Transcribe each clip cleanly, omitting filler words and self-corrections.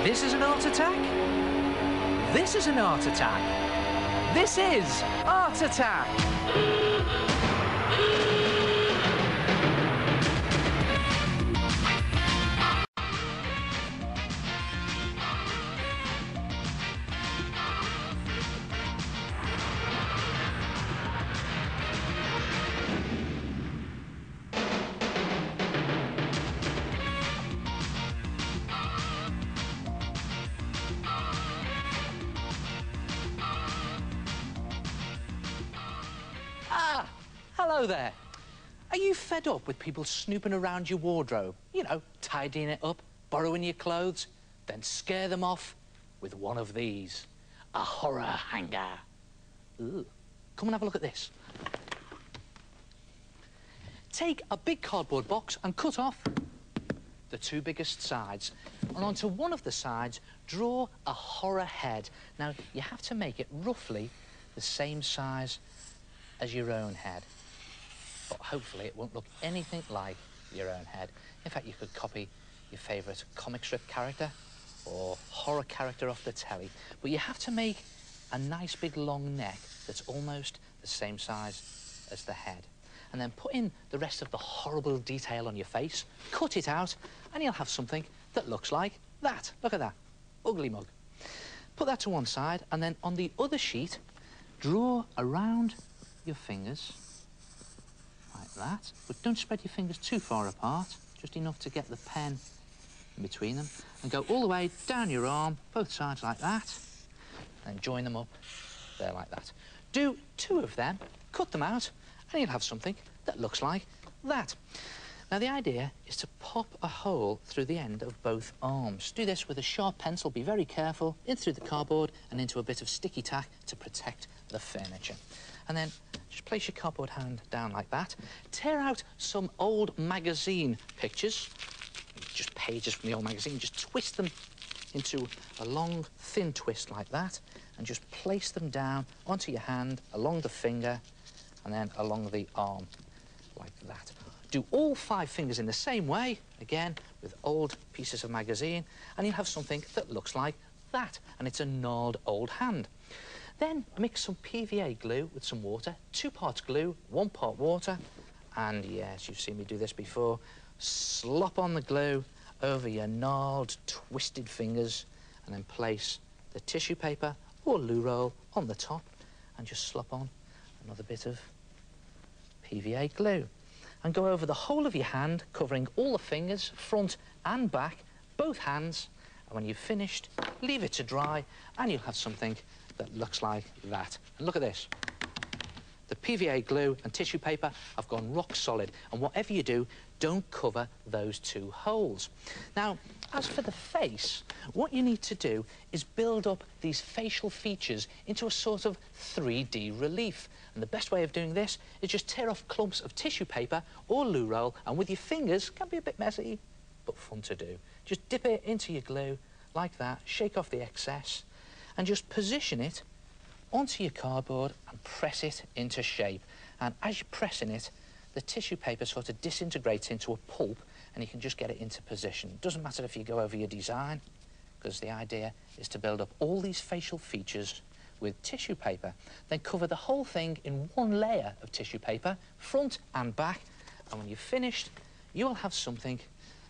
This is an art attack. This is an art attack. This is Art Attack. Hello there. Are you fed up with people snooping around your wardrobe? You know, tidying it up, borrowing your clothes, then scare them off with one of these. A horror hanger. Ooh. Come and have a look at this. Take a big cardboard box and cut off the two biggest sides. And onto one of the sides, draw a horror head. Now, you have to make it roughly the same size as your own head. But hopefully it won't look anything like your own head. In fact, you could copy your favourite comic strip character or horror character off the telly. But you have to make a nice big long neck that's almost the same size as the head. And then put in the rest of the horrible detail on your face, cut it out, and you'll have something that looks like that. Look at that. Ugly mug. Put that to one side, and then on the other sheet, draw around your fingers like that, but don't spread your fingers too far apart, just enough to get the pen in between them, and go all the way down your arm, both sides like that, and join them up there like that. Do two of them, cut them out, and you'll have something that looks like that. Now, the idea is to pop a hole through the end of both arms. Do this with a sharp pencil, be very careful, in through the cardboard and into a bit of sticky tack to protect the furniture. And then just place your cardboard hand down like that. Tear out some old magazine pictures, just pages from the old magazine, just twist them into a long, thin twist like that, and just place them down onto your hand, along the finger, and then along the arm, like that. Do all 5 fingers in the same way, again, with old pieces of magazine, and you'll have something that looks like that, and it's a gnarled old hand. Then mix some PVA glue with some water, 2 parts glue, 1 part water, and yes, you've seen me do this before, slop on the glue over your gnarled, twisted fingers, and then place the tissue paper or loo roll on the top, and just slop on another bit of PVA glue. And go over the whole of your hand, covering all the fingers, front and back, both hands, and when you've finished, leave it to dry, and you'll have something that looks like that. And look at this. The PVA glue and tissue paper have gone rock solid, and whatever you do, don't cover those 2 holes. Now, as for the face, what you need to do is build up these facial features into a sort of 3D relief. And the best way of doing this is just tear off clumps of tissue paper or loo roll, and with your fingers, can be a bit messy, but fun to do. Just dip it into your glue like that, shake off the excess, and just position it onto your cardboard and press it into shape. And as you're pressing it, the tissue paper sort of disintegrates into a pulp, and you can just get it into position. It doesn't matter if you go over your design, because the idea is to build up all these facial features with tissue paper, then cover the whole thing in 1 layer of tissue paper, front and back, and when you've finished, you'll have something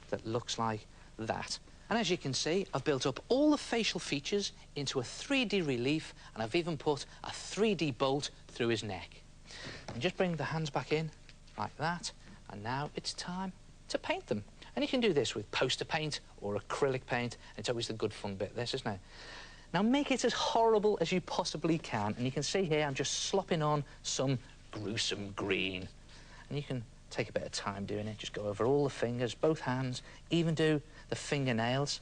that looks like that. And as you can see, I've built up all the facial features into a 3D relief, and I've even put a 3D bolt through his neck. And just bring the hands back in, like that, and now it's time to paint them. And you can do this with poster paint or acrylic paint. It's always the good fun bit, this, isn't it? Now make it as horrible as you possibly can, and you can see here I'm just slopping on some gruesome green. And you can take a bit of time doing it, just go over all the fingers, both hands, even do the fingernails.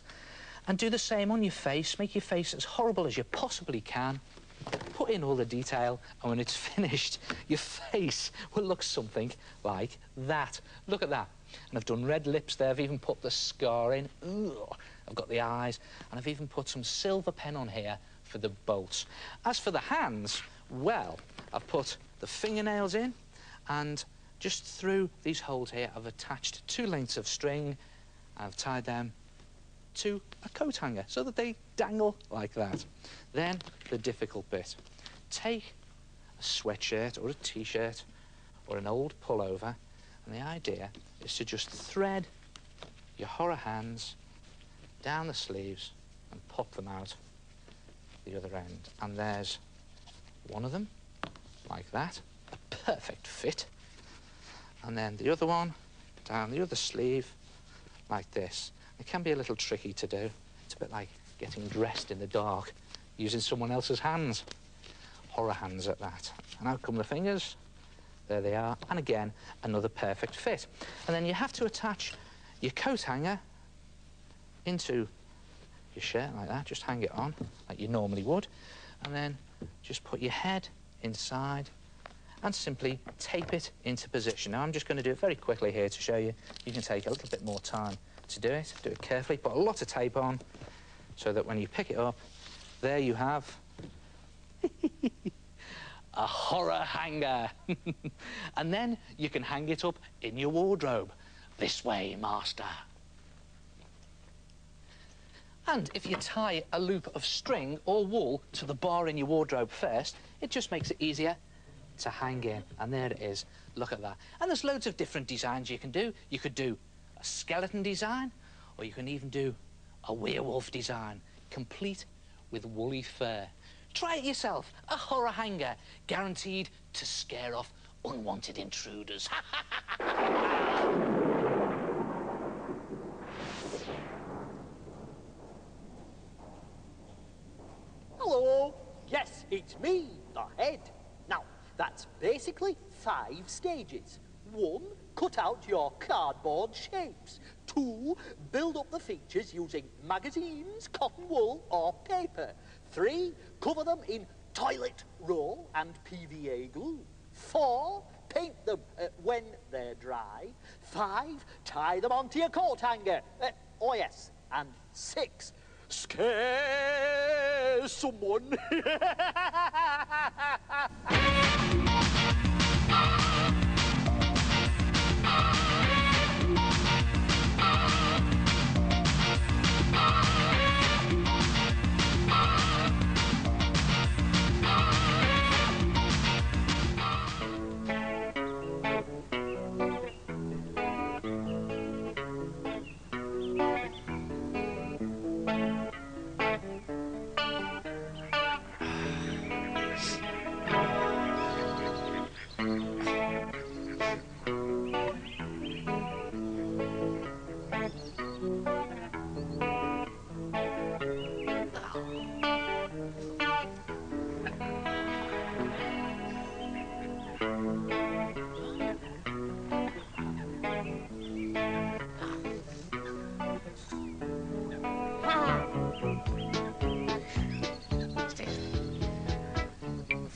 And do the same on your face, make your face as horrible as you possibly can. Put in all the detail, and when it's finished, your face will look something like that. Look at that. And I've done red lips there, I've even put the scar in. Ooh, I've got the eyes, and I've even put some silver pen on here for the bolts. As for the hands, well, I've put the fingernails in, and just through these holes here, I've attached 2 lengths of string. I've tied them to a coat hanger so that they dangle like that. Then the difficult bit. Take a sweatshirt or a t-shirt or an old pullover, and the idea is to just thread your horror hands down the sleeves and pop them out the other end. And there's one of them, like that, a perfect fit. And then the other one down the other sleeve, like this. It can be a little tricky to do. It's a bit like getting dressed in the dark using someone else's hands. Horror hands at that. And out come the fingers. There they are. And again, another perfect fit. And then you have to attach your coat hanger into your shirt like that. Just hang it on like you normally would. And then just put your head inside and simply tape it into position. Now, I'm just going to do it very quickly here to show you. You can take a little bit more time to do it. Do it carefully. Put a lot of tape on so that when you pick it up, there you have a horror hanger. And then you can hang it up in your wardrobe. This way, master. And if you tie a loop of string or wool to the bar in your wardrobe first, it just makes it easier to hang in. And there it is. Look at that. And there's loads of different designs you can do. You could do a skeleton design, or you can even do a werewolf design, complete with woolly fur. Try it yourself. A horror hanger, guaranteed to scare off unwanted intruders. Hello. Yes, it's me, the head. Now, that's basically 5 stages. 1, cut out your cardboard shapes. 2, build up the features using magazines, cotton wool or paper. 3, cover them in toilet roll and PVA glue. 4, paint them when they're dry. 5, tie them onto your coat hanger. Oh yes, and 6, scare someone.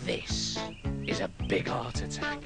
This is a big heart attack.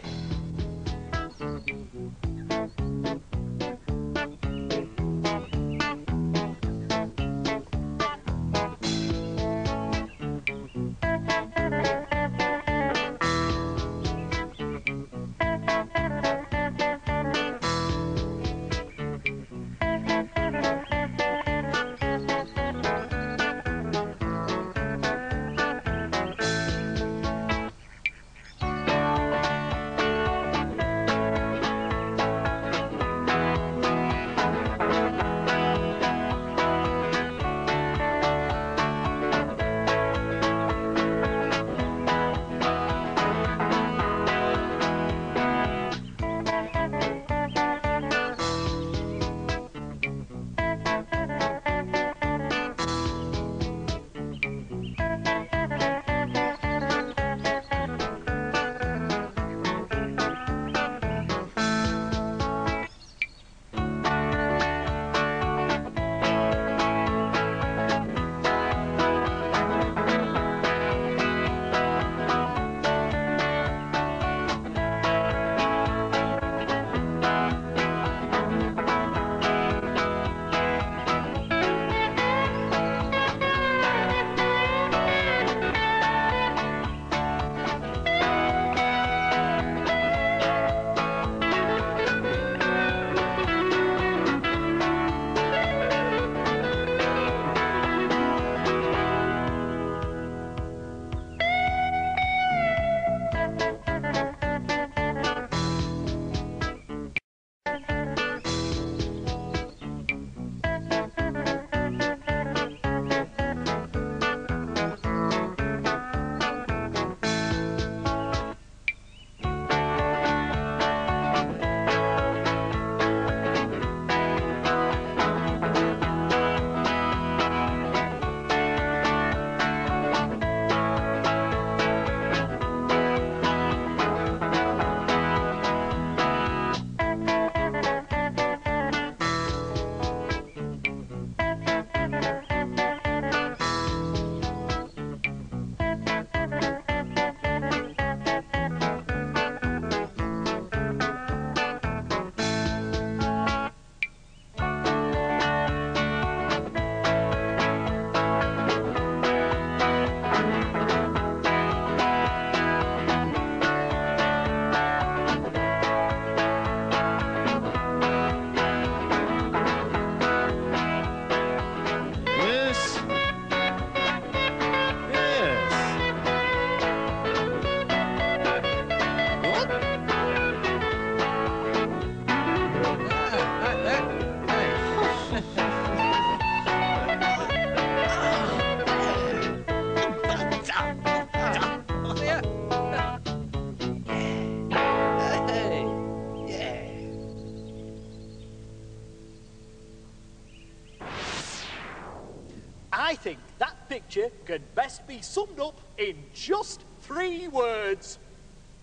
I think that picture can best be summed up in just 3 words.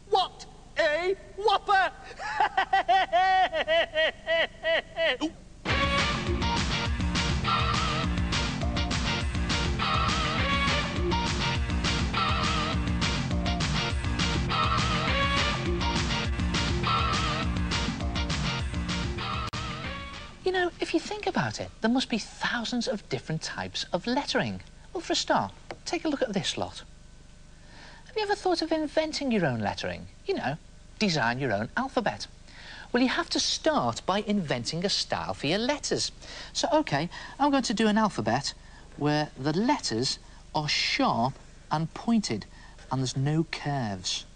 What a whopper! Ooh. You know, if you think about it, there must be thousands of different types of lettering. Well, for a start, take a look at this lot. Have you ever thought of inventing your own lettering? You know, design your own alphabet. Well, you have to start by inventing a style for your letters. So, OK, I'm going to do an alphabet where the letters are sharp and pointed and there's no curves.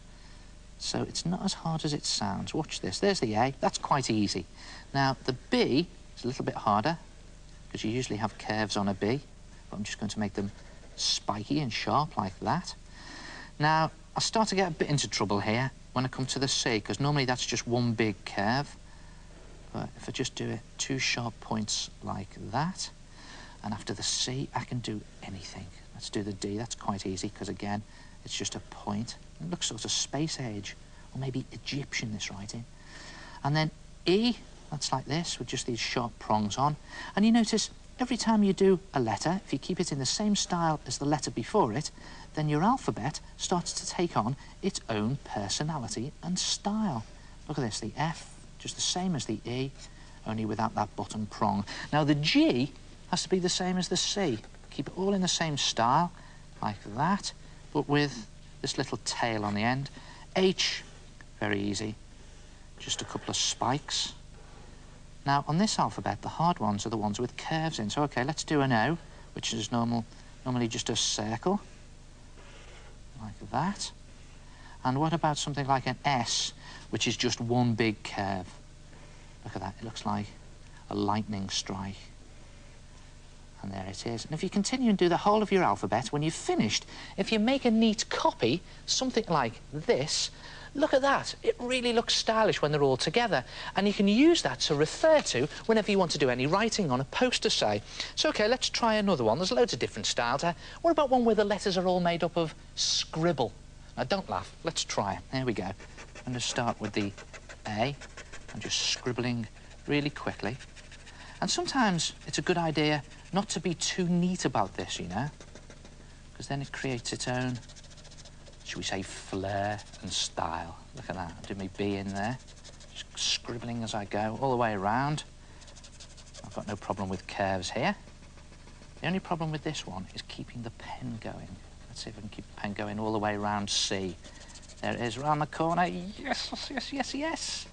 So it's not as hard as it sounds. Watch this. There's the A. That's quite easy. Now, the B is a little bit harder because you usually have curves on a B, but I'm just going to make them spiky and sharp like that. Now, I start to get a bit into trouble here when I come to the C, because normally that's just one big curve. But if I just do it 2 sharp points like that, and after the C, I can do anything. Let's do the D. That's quite easy because, again, it's just a point. It looks sort of space age, or maybe Egyptian, this writing. And then E, that's like this, with just these sharp prongs on. And you notice every time you do a letter, if you keep it in the same style as the letter before it, then your alphabet starts to take on its own personality and style. Look at this, the F, just the same as the E, only without that bottom prong. Now, the G has to be the same as the C. Keep it all in the same style, like that, but with this little tail on the end. H, very easy, just a couple of spikes. Now, on this alphabet, the hard ones are the ones with curves in. So, OK, let's do an O, which is normally just a circle, like that. And what about something like an S, which is just one big curve? Look at that, it looks like a lightning strike. And there it is. And if you continue and do the whole of your alphabet, when you've finished, if you make a neat copy, something like this, look at that. It really looks stylish when they're all together. And you can use that to refer to whenever you want to do any writing on a poster, say. So, OK, let's try another one. There's loads of different styles here. What about one where the letters are all made up of scribble? Now, don't laugh. Let's try it. There we go. I'm going to start with the A. I'm just scribbling really quickly. And sometimes it's a good idea not to be too neat about this, you know, because then it creates its own, should we say, flair and style. Look at that. I did my B in there, just scribbling as I go all the way around. I've got no problem with curves here. The only problem with this one is keeping the pen going. Let's see if I can keep the pen going all the way around C. There it is, round the corner. Yes, yes, yes, yes.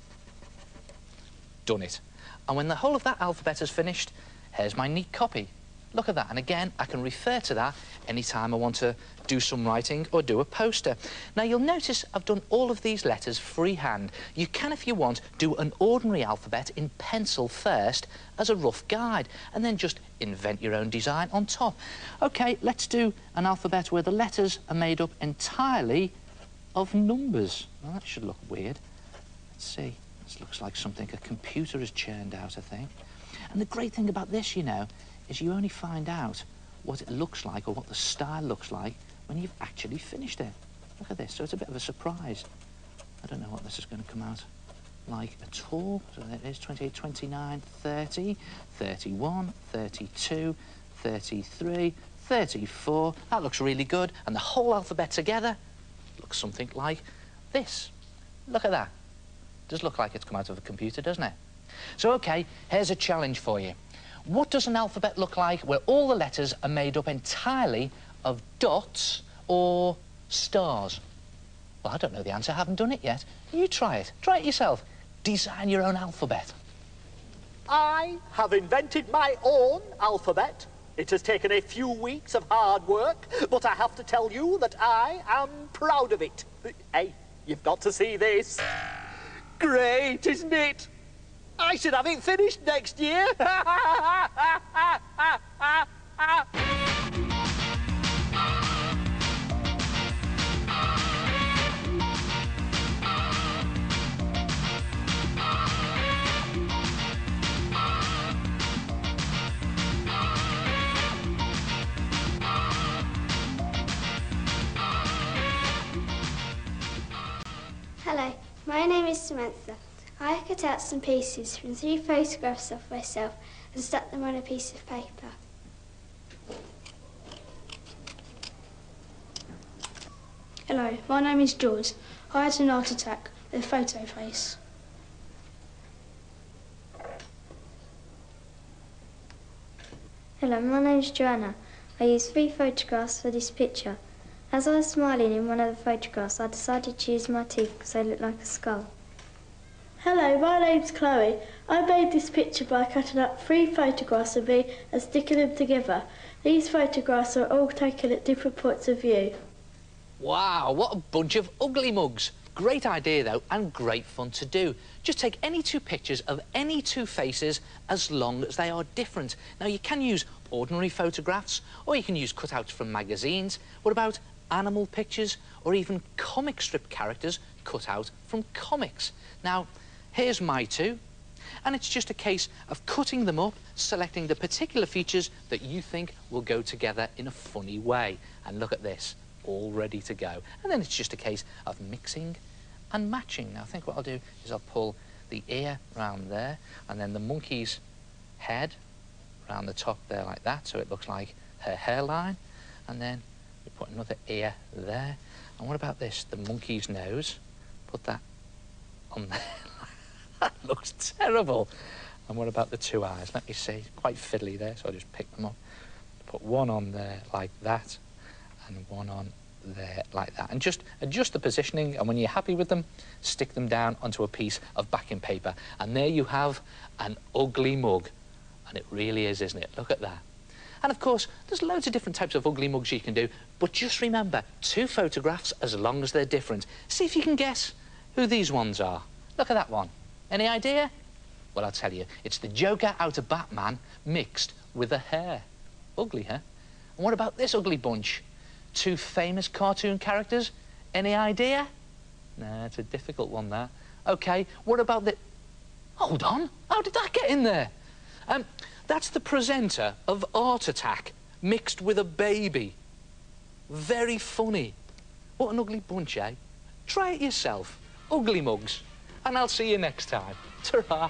Done it. And when the whole of that alphabet is finished, here's my neat copy. Look at that. And again, I can refer to that anytime I want to do some writing or do a poster. Now, you'll notice I've done all of these letters freehand. You can, if you want, do an ordinary alphabet in pencil first as a rough guide, and then just invent your own design on top. OK, let's do an alphabet where the letters are made up entirely of numbers. Well, that should look weird. Let's see. This looks like something a computer has churned out, I think. And the great thing about this, you know, is you only find out what it looks like or what the style looks like when you've actually finished it. Look at this. So it's a bit of a surprise. I don't know what this is going to come out like at all. So there it is, 28, 29, 30, 31, 32, 33, 34. That looks really good. And the whole alphabet together looks something like this. Look at that. Does look like it's come out of a computer, doesn't it? So, OK, here's a challenge for you. What does an alphabet look like where all the letters are made up entirely of dots or stars? Well, I don't know the answer. I haven't done it yet. You try it. Try it yourself. Design your own alphabet. I have invented my own alphabet. It has taken a few weeks of hard work, but I have to tell you that I am proud of it. Hey, you've got to see this. Great, isn't it? I should have it finished next year. My name is Samantha. I cut out some pieces from 3 photographs of myself and stuck them on a piece of paper. Hello, my name is George. I had an heart attack with a photo face. Hello, my name's Joanna. I used 3 photographs for this picture. As I was smiling in one of the photographs, I decided to use my teeth because they look like a skull. Hello, my name's Chloe. I made this picture by cutting up 3 photographs of me and sticking them together. These photographs are all taken at different points of view. Wow, what a bunch of ugly mugs. Great idea, though, and great fun to do. Just take any 2 pictures of any 2 faces as long as they are different. Now, you can use ordinary photographs, or you can use cutouts from magazines. What about animal pictures, or even comic strip characters cut out from comics? Now, here's my 2, and it's just a case of cutting them up, selecting the particular features that you think will go together in a funny way. And look at this, all ready to go. And then it's just a case of mixing and matching. Now, I think what I'll do is I'll pull the ear round there, and then the monkey's head round the top there like that, so it looks like her hairline. And then we put another ear there. And what about this? The monkey's nose. Put that on there. That looks terrible. And what about the 2 eyes? Let me see. Quite fiddly there, so I'll just pick them up. Put one on there like that, and one on there like that. And just adjust the positioning, and when you're happy with them, stick them down onto a piece of backing paper. And there you have an ugly mug. And it really is, isn't it? Look at that. And of course, there's loads of different types of ugly mugs you can do, but just remember, 2 photographs as long as they're different. See if you can guess who these ones are. Look at that one. Any idea? Well, I'll tell you, it's the Joker out of Batman mixed with a hare. Ugly, huh? And what about this ugly bunch? 2 famous cartoon characters. Any idea? Nah, it's a difficult one, that. OK, what about the... Hold on, how did that get in there? That's the presenter of Art Attack mixed with a baby. Very funny. What an ugly bunch, eh? Try it yourself. Ugly mugs. And I'll see you next time. Ta-ra.